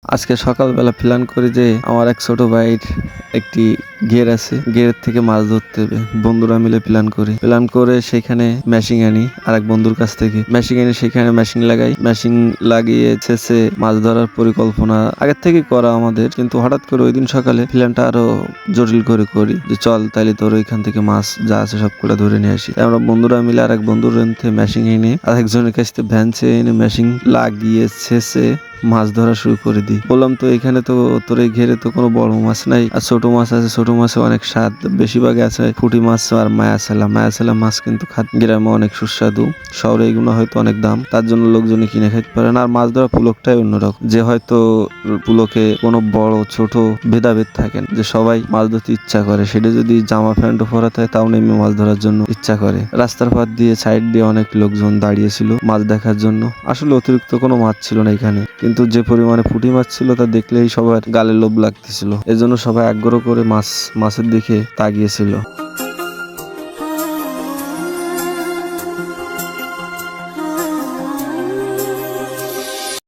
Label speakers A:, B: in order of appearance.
A: আজকে সকালবেলা প্ল্যান করি যে আমার এক ছোট ভাইয়ের একটি গের আছে, গেরের থেকে মাছ ধরতে হবে। বন্ধুরা মিলে প্ল্যান করে সেখানে মেশিং আনি আর এক বন্ধুর কাছ থেকে মেশিং আনি, সেখানে মেশিং লাগাই। মেশিং লাগিয়ে শেষে মাছ ধরার পরিকল্পনা আগের থেকে করা আমাদের, কিন্তু হঠাৎ করে ওই দিন সকালে প্ল্যানটা আরো জটিল করে করি যে চল তাইলে তোর ওইখান থেকে মাছ যা আছে সব করে ধরে নিয়ে আসি। আমরা বন্ধুরা মিলে আর এক বন্ধুর মেশিং এনে আর একজনের কাছ থেকে ভ্যান চেয়ে এনে মেশিং লাগিয়ে শেষে মাছ ধরা শুরু করে দিই। বললাম তো এখানে তো তোর এই ঘেরে তো কোনো বড় মাছ নাই, আর ছোট মাছ আছে, ছোট মাছে অনেক স্বাদ। বেশিরভাগ আছে পুঁটি মাছ আর মায়াসালা মাছ, কিন্তু গ্রামে অনেক সুস্বাদু। শহরে এগুলো হয়তো অনেক দাম, তার জন্য লোকজনে কিনে খাইতে পারে না। আর মাছ ধরা পুলকটাই অন্যরকম, যে হয়তো পুলকে কোনো বড় ছোট ভেদাভেদ থাকে না, যে সবাই মাছ ধরতে ইচ্ছা করে। সেটা যদি জামা প্যান্ট পরা থাকে তাও নেমে মাছ ধরার জন্য ইচ্ছা করে। রাস্তার পাশ দিয়ে সাইড দিয়ে অনেক লোকজন দাঁড়িয়েছিল মাছ দেখার জন্য। আসলে অতিরিক্ত কোনো মাছ ছিল না এখানে, কিন্তু যে পরিমাণে পুঁটি মাছ ছিল তা দেখলেই সবার গালে লোভ লাগতেছিল। এজন্য সবাই আগ্রহ করে মাছের দিকে তাকিয়েছিল।